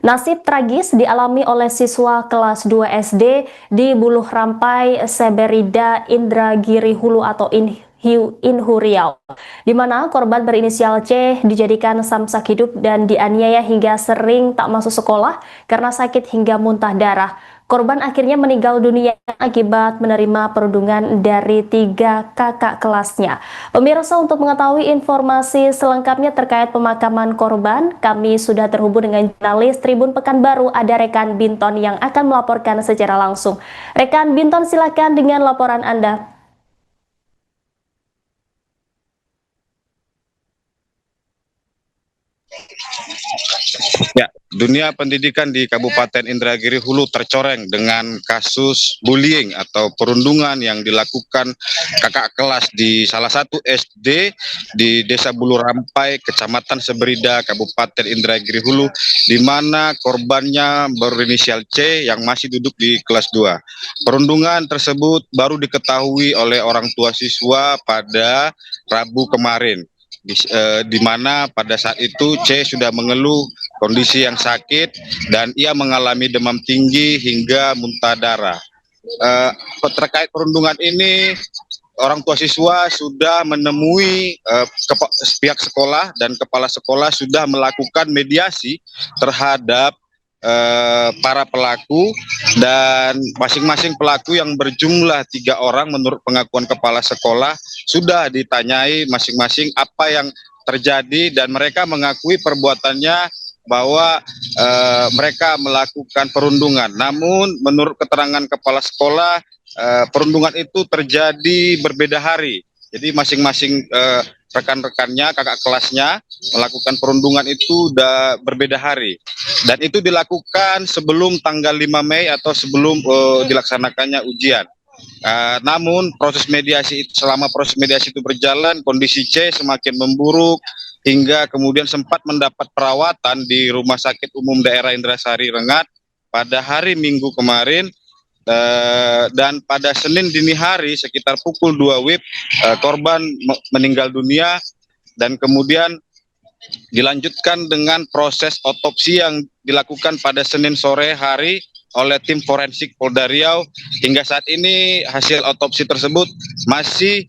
Nasib tragis dialami oleh siswa kelas 2 SD di Buluh Rampai, Seberida, Indragiri Hulu atau Inhu Riau, di mana korban berinisial C dijadikan samsak hidup dan dianiaya hingga sering tak masuk sekolah karena sakit hingga muntah darah. Korban akhirnya meninggal dunia akibat menerima perundungan dari 3 kakak kelasnya. Pemirsa, untuk mengetahui informasi selengkapnya terkait pemakaman korban, kami sudah terhubung dengan jurnalis Tribun Pekanbaru, ada rekan Binton yang akan melaporkan secara langsung. Rekan Binton, silakan dengan laporan Anda. Ya, dunia pendidikan di Kabupaten Indragiri Hulu tercoreng dengan kasus bullying atau perundungan yang dilakukan kakak kelas di salah satu SD di Desa Bulu Rampai, Kecamatan Seberida, Kabupaten Indragiri Hulu, di mana korbannya berinisial C yang masih duduk di kelas 2. Perundungan tersebut baru diketahui oleh orang tua siswa pada Rabu kemarin. Di mana pada saat itu C sudah mengeluh kondisi yang sakit dan ia mengalami demam tinggi hingga muntah darah. Terkait perundungan ini, orang tua siswa sudah menemui pihak sekolah dan kepala sekolah sudah melakukan mediasi terhadap para pelaku, dan masing-masing pelaku yang berjumlah 3 orang menurut pengakuan kepala sekolah sudah ditanyai masing-masing apa yang terjadi, dan mereka mengakui perbuatannya bahwa mereka melakukan perundungan. Namun menurut keterangan kepala sekolah, perundungan itu terjadi berbeda hari. Jadi masing-masing rekan-rekannya, kakak kelasnya melakukan perundungan itu udah berbeda hari. Dan itu dilakukan sebelum tanggal 5 Mei atau sebelum dilaksanakannya ujian. Namun selama proses mediasi itu berjalan, kondisi C semakin memburuk hingga kemudian sempat mendapat perawatan di Rumah Sakit Umum Daerah Indrasari Rengat pada hari Minggu kemarin. Dan pada Senin dini hari sekitar pukul 2 WIB korban meninggal dunia, dan kemudian dilanjutkan dengan proses otopsi yang dilakukan pada Senin sore hari oleh tim forensik Polda Riau. Hingga saat ini hasil otopsi tersebut masih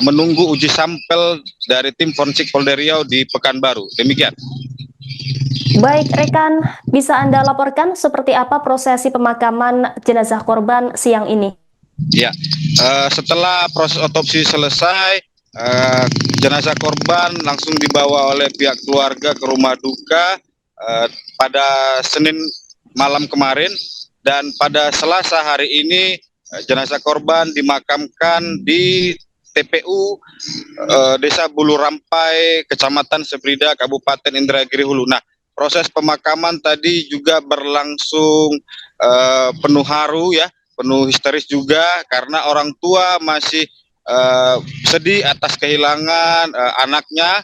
menunggu uji sampel dari tim forensik Polda Riau di Pekanbaru. Demikian. Baik, rekan, bisa Anda laporkan seperti apa prosesi pemakaman jenazah korban siang ini? Ya, setelah proses otopsi selesai, jenazah korban langsung dibawa oleh pihak keluarga ke rumah duka pada Senin malam kemarin, dan pada Selasa hari ini jenazah korban dimakamkan di TPU Desa Bulu Rampai, Kecamatan Seberida, Kabupaten Indragiri Hulu. Nah, proses pemakaman tadi juga berlangsung penuh haru ya, penuh histeris juga, karena orang tua masih sedih atas kehilangan anaknya,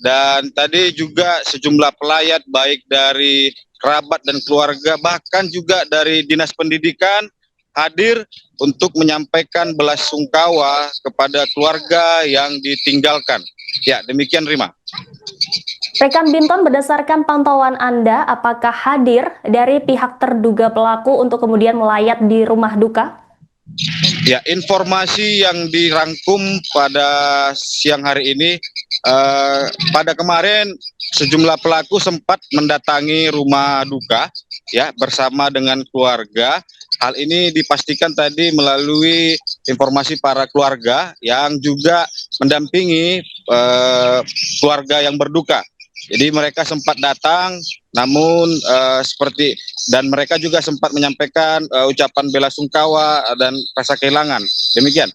dan tadi juga sejumlah pelayat baik dari kerabat dan keluarga, bahkan juga dari Dinas Pendidikan hadir untuk menyampaikan belasungkawa kepada keluarga yang ditinggalkan. Ya, demikian Rima. Rekan Binton, berdasarkan pantauan Anda, apakah hadir dari pihak terduga pelaku untuk kemudian melayat di rumah duka? Ya, informasi yang dirangkum pada siang hari ini, pada kemarin sejumlah pelaku sempat mendatangi rumah duka ya bersama dengan keluarga. Hal ini dipastikan tadi melalui informasi para keluarga yang juga mendampingi keluarga yang berduka. Jadi mereka sempat datang, namun dan mereka juga sempat menyampaikan ucapan belasungkawa dan rasa kehilangan. Demikian.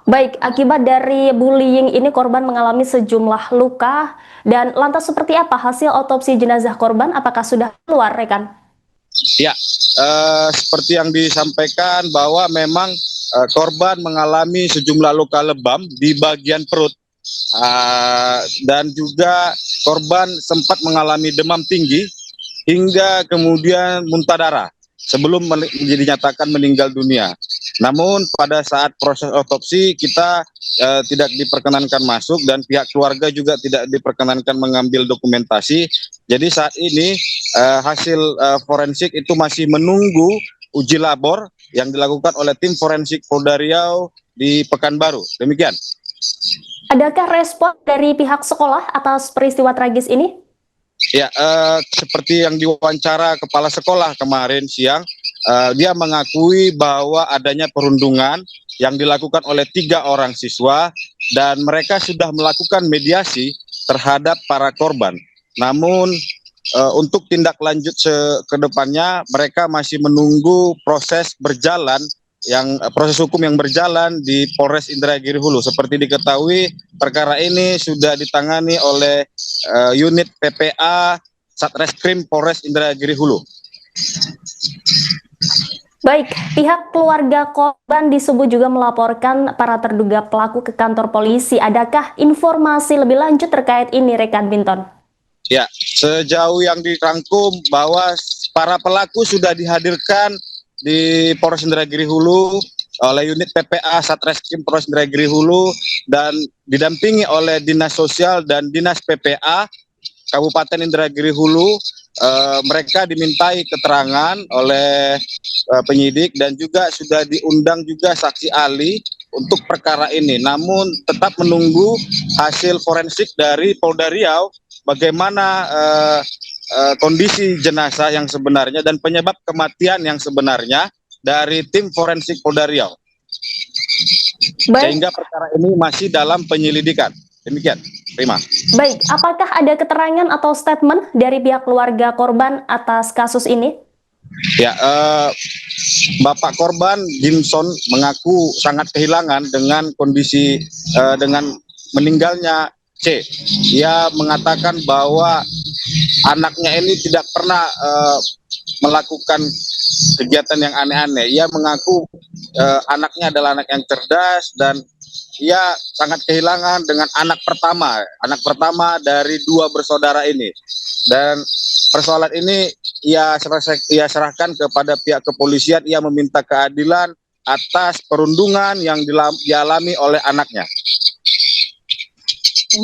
Baik, akibat dari bullying ini korban mengalami sejumlah luka, dan lantas seperti apa hasil otopsi jenazah korban? Apakah sudah keluar, rekan? Ya, seperti yang disampaikan bahwa memang korban mengalami sejumlah luka lebam di bagian perut. Dan juga korban sempat mengalami demam tinggi hingga kemudian muntah darah sebelum dinyatakan meninggal dunia. Namun pada saat proses otopsi kita tidak diperkenankan masuk dan pihak keluarga juga tidak diperkenankan mengambil dokumentasi. Jadi saat ini hasil forensik itu masih menunggu uji labor yang dilakukan oleh tim forensik Polda Riau di Pekanbaru. Demikian. Adakah respon dari pihak sekolah atas peristiwa tragis ini? Ya, seperti yang diwawancara kepala sekolah kemarin siang, dia mengakui bahwa adanya perundungan yang dilakukan oleh 3 orang siswa dan mereka sudah melakukan mediasi terhadap para korban. Namun untuk tindak lanjut ke depannya mereka masih menunggu proses hukum yang berjalan di Polres Indragiri Hulu. Seperti diketahui, perkara ini sudah ditangani oleh unit PPA Satreskrim Polres Indragiri Hulu. Baik, pihak keluarga korban disebut juga melaporkan para terduga pelaku ke kantor polisi. Adakah informasi lebih lanjut terkait ini, rekan Binton? Ya, sejauh yang dirangkum bahwa para pelaku sudah dihadirkan di Polres Indragiri Hulu oleh unit PPA Satreskrim Polres Indragiri Hulu dan didampingi oleh Dinas Sosial dan Dinas PPA Kabupaten Indragiri Hulu. Mereka dimintai keterangan oleh penyidik dan juga sudah diundang juga saksi ahli untuk perkara ini. Namun tetap menunggu hasil forensik dari Polda Riau bagaimana kondisi jenazah yang sebenarnya dan penyebab kematian yang sebenarnya dari tim forensik Polda Riau. Sehingga perkara ini masih dalam penyelidikan. Demikian, Rima. Baik, apakah ada keterangan atau statement dari pihak keluarga korban atas kasus ini? Ya, Bapak korban Gimson mengaku sangat kehilangan dengan kondisi dengan meninggalnya C. Ia mengatakan bahwa anaknya ini tidak pernah melakukan kegiatan yang aneh-aneh. Ia mengaku anaknya adalah anak yang cerdas dan ia sangat kehilangan dengan anak pertama dari 2 bersaudara ini. Dan persoalan ini ia serahkan kepada pihak kepolisian. Ia meminta keadilan atas perundungan yang dialami oleh anaknya.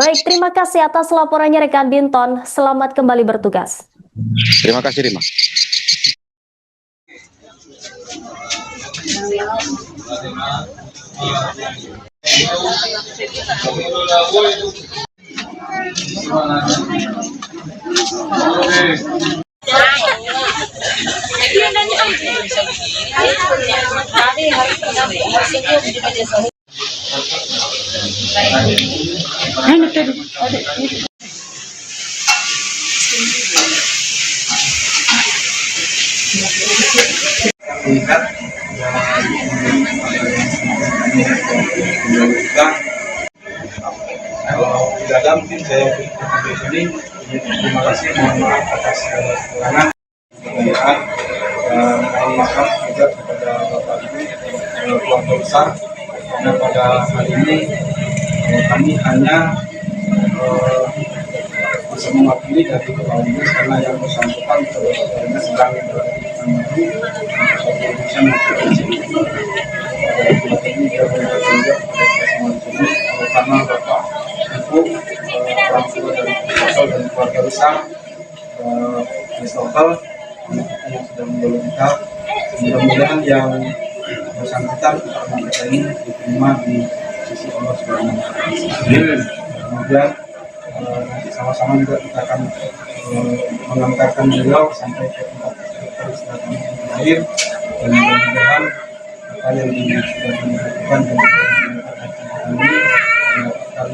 Baik, terima kasih atas laporannya rekan Binton. Selamat kembali bertugas. Terima kasih, Rima. Kalau tidak ada mungkin saya di sini. Terima kasih, mohon maaf atas segala kekurangan, kebudayaan, dan mohon maaf juga kepada Bapak Ibu keluarga besar. Karena pada hari ini kami hanya bisa mewakili dari Kepala Dinas karena yang bersangkutan sebetulnya sedang melakukan suatu urusan ini dia berjanji karena Bapak Ibu orang tua dari sosok dan keluarga besar Christopher yang sudah mendolong kita. Mudah-mudahan yang bersangkutan karena kita ini diterima di sisi Allah Subhanahu wa Ta'ala. Kemudian nanti sama-sama juga kita akan mengantarkan beliau sampai ke tempat peristirahatan terakhir dan mudah-mudahan apa yang sudah dilakukan dan ini mendapatkan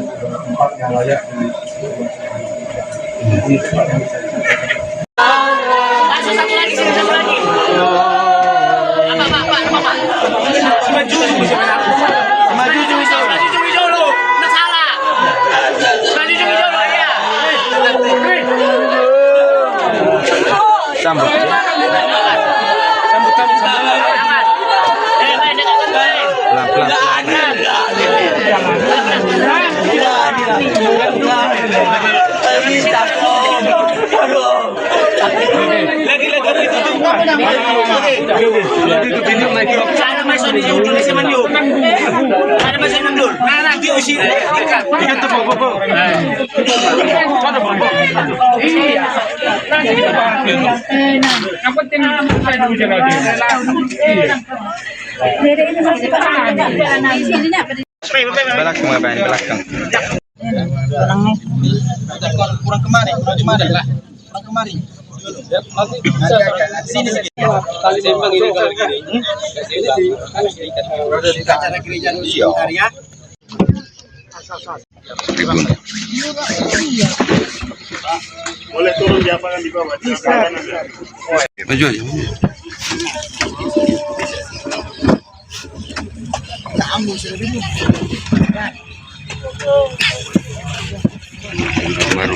tempat yang layak di sisi Allah Subhanahu wa Ta'ala. Ini tempat yang bisa disampaikan. Lagi Belakang, belakang. Kurang kemari lah. Kurang kemari. Sini acara gereja sebentar ya. Boleh turun di lapangan di bawah. Maju aja. Baru.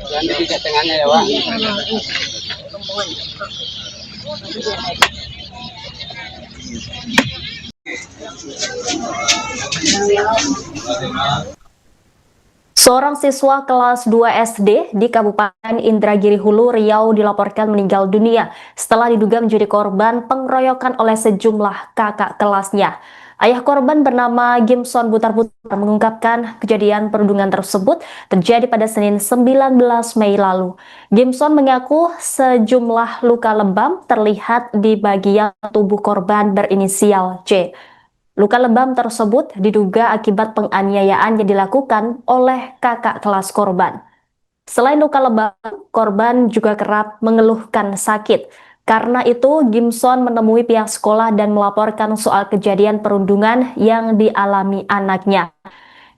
Jangan di tengahnya ya, Pak. Seorang siswa kelas 2 SD di Kabupaten Indragiri Hulu, Riau dilaporkan meninggal dunia setelah diduga menjadi korban pengeroyokan oleh sejumlah kakak kelasnya. Ayah korban bernama Gimson Butar-Butar mengungkapkan kejadian perundungan tersebut terjadi pada Senin 19 Mei lalu. Gimson mengaku sejumlah luka lebam terlihat di bagian tubuh korban berinisial C. Luka lebam tersebut diduga akibat penganiayaan yang dilakukan oleh kakak kelas korban. Selain luka lebam, korban juga kerap mengeluhkan sakit. Karena itu, Gimson menemui pihak sekolah dan melaporkan soal kejadian perundungan yang dialami anaknya.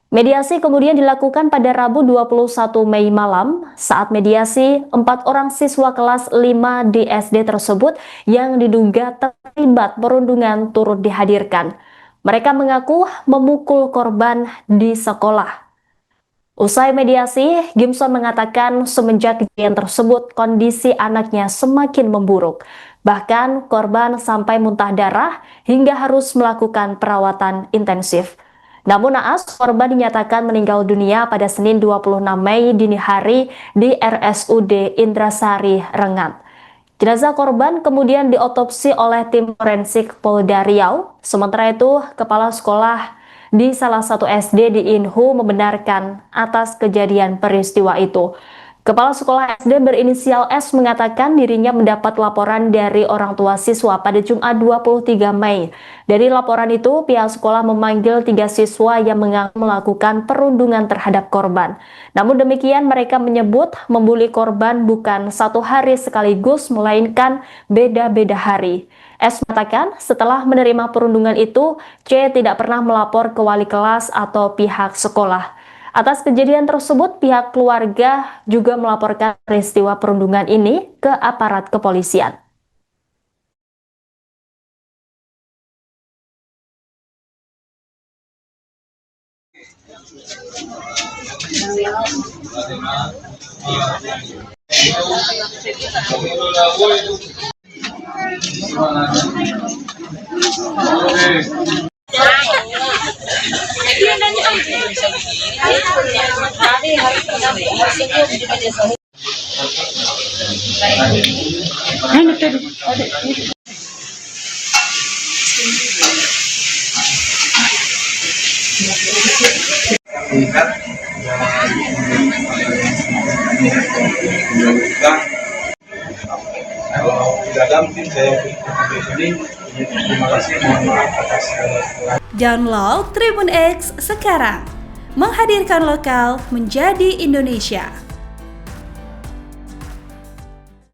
Mediasi kemudian dilakukan pada Rabu 21 Mei malam. Saat mediasi, 4 orang siswa kelas 5 di SD tersebut yang diduga terlibat perundungan turut dihadirkan. Mereka mengaku memukul korban di sekolah. Usai mediasi, Gimson mengatakan semenjak kejadian tersebut kondisi anaknya semakin memburuk. Bahkan korban sampai muntah darah hingga harus melakukan perawatan intensif. Namun naas, korban dinyatakan meninggal dunia pada Senin 26 Mei dini hari di RSUD Indrasari, Rengat. Jenazah korban kemudian diotopsi oleh tim forensik Polda Riau. Sementara itu, kepala sekolah di salah satu SD di Inhu membenarkan atas kejadian peristiwa itu. Kepala sekolah SD berinisial S mengatakan dirinya mendapat laporan dari orang tua siswa pada Jumat 23 Mei. Dari laporan itu, pihak sekolah memanggil 3 siswa yang mengaku melakukan perundungan terhadap korban. Namun demikian, mereka menyebut membuli korban bukan satu hari sekaligus, melainkan beda-beda hari. S mengatakan setelah menerima perundungan itu, C tidak pernah melapor ke wali kelas atau pihak sekolah. Atas kejadian tersebut, pihak keluarga juga melaporkan peristiwa perundungan ini ke aparat kepolisian. Kalau tidak ada mungkin saya di sini. Terima kasih, mohon maaf atas segala. Download Tribun X sekarang, menghadirkan lokal menjadi Indonesia.